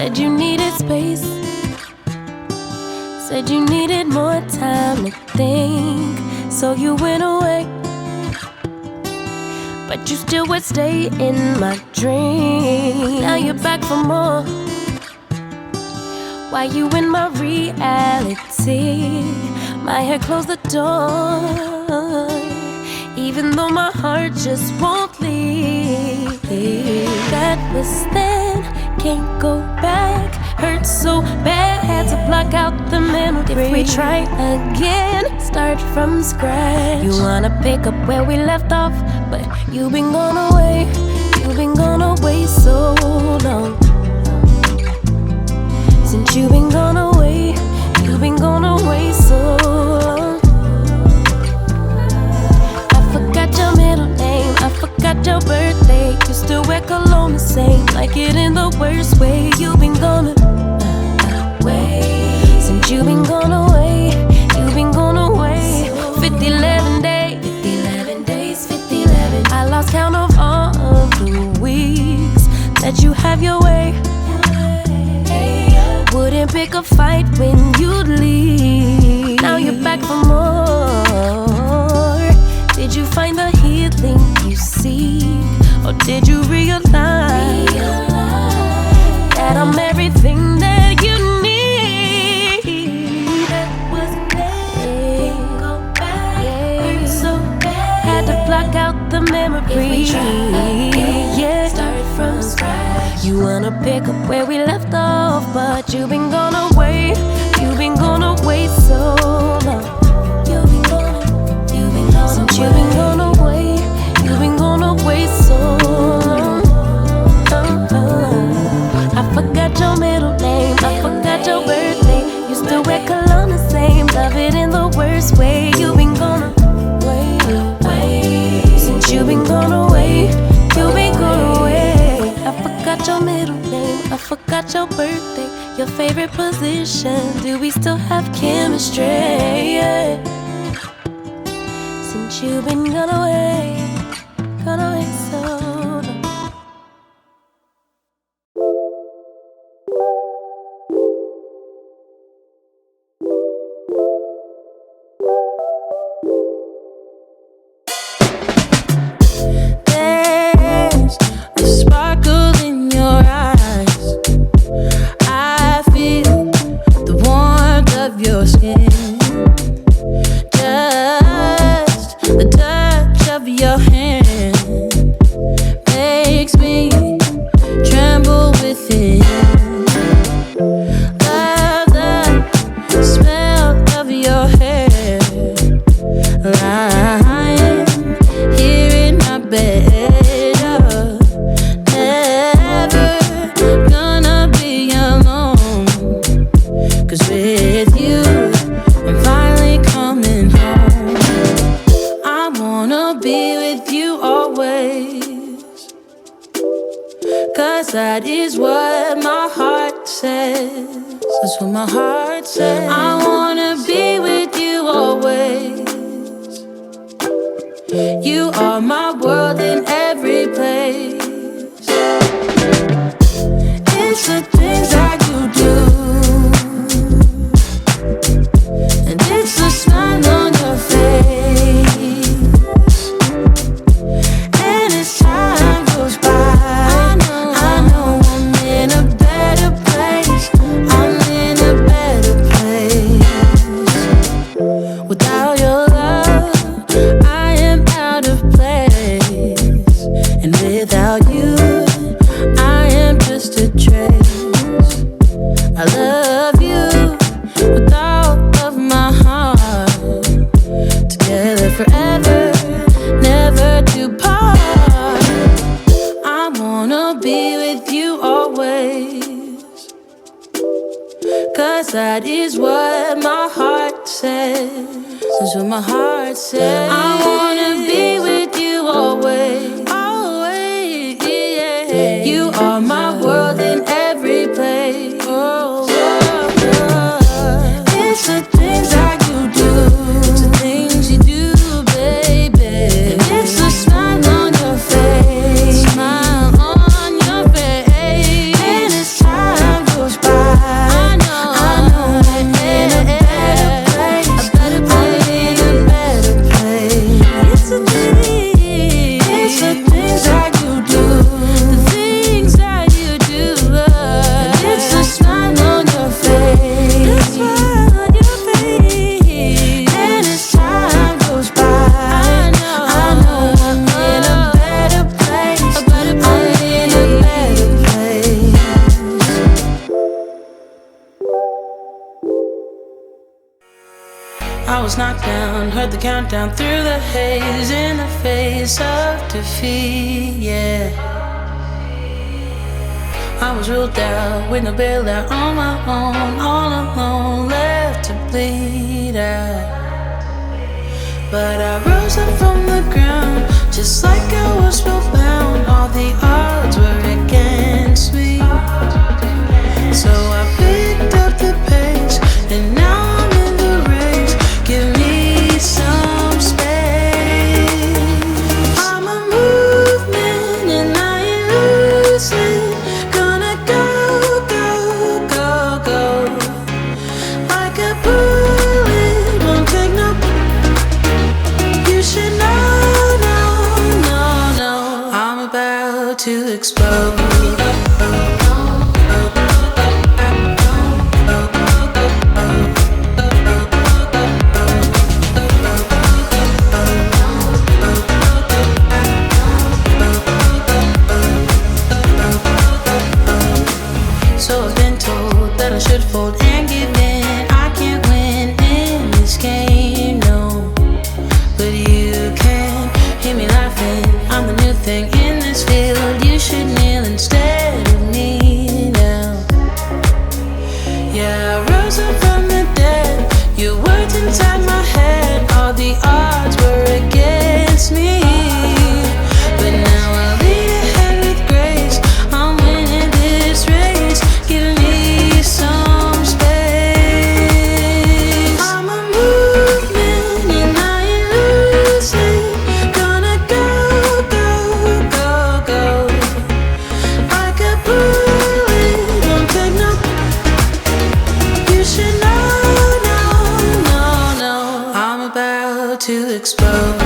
Said you needed space. Said you needed more time to think. So you went away, but you still would stay in my dreams. Now you're back for more. Why you in my reality? My head closed the door, even though my heart just won't leave. That was then, can't go back. Hurt so bad, had to block out the memory. If we try again, start from scratch. You wanna pick up where we left off, but you've been gone away. You've been gone away so long. Since you've been gone away, you've been gone away so long. I forgot your middle name, I forgot your birthday. You still wear cologne the same, like it in the worst way. You've been gone away. Since you've been gone away, you've been gone away. 50-11 days, 50-11 days, 50-11. I lost count of all of the weeks that you have your way. Wouldn't pick a fight when you'd leave. Now you're back for more. Did you find the healing you seek? Or did you realize that I'm everything that you need? That was then, go back, hurt so bad. Had to block out the memory. If we try again, started from scratch. You wanna pick up where we left off, but you've been gone away. You've been gone away so long. You've been gone since you've been gone away. You've been gone away so long. I forgot your middle name, I forgot your birthday. You still wear cologne the same, love it in the worst way. You've been gone away. Since you've been gone away, you've been gone away. I forgot your middle name, I forgot your birthday, your favorite position. Do we still have chemistry? Yeah. Since you've been gone away so long. There's a sparkle in your eyes. I feel the warmth of your skin. Just the touch of your hand makes me tremble within. Love the smell of your hair, lying here in my bed. Never gonna be alone, 'cause with you I'm finally coming home. I wanna be with you always, 'cause that is what my heart says. That's what my heart says. I wanna be with you always. You are my world in every place. It's the things that you do, and it's the smile on your face. And as time goes by, I know I'm in a better place. I'm in a better place. Without your love, I am out of place. And without you, I am just a trace. I love you with all of my heart. Together forever, never to part. I wanna be with you always, 'cause that is what my heart says. That's what my heart says. I wanna be with you always. Always, yeah. You are my world in every place. Oh, it's the things that you do. It's the things you do, baby. And it's the smile on your face. Smile on your face. And as time goes I was knocked down, heard the countdown through the haze, in the face of defeat, yeah. I was ruled out with no bailout, on my own, all alone, left to bleed out. But I rose up from the ground, just like I was spellbound. All the odds were against me, so I picked up the pace, and now I'm in the race. Give me some space. I'm a movement and I ain't losing. Gonna go, go, go, go, like a bullet, won't take no. You should know, no, no, no. I'm about to explode. So I've been told that I should fold and give in. I can't win in this game, no. But you can hear me laughing. I'm the new thing in this field. You should kneel instead of me now. Yeah, I rose up from the dead. Your words inside my head. All the odds were against me, but now I'll lead ahead with grace. I'm winning this race. Give me some space. I'm a movement and I ain't losing. Gonna go, go, go, go, like a bullet, won't take no. You should know, no, no, no. I'm about to explode.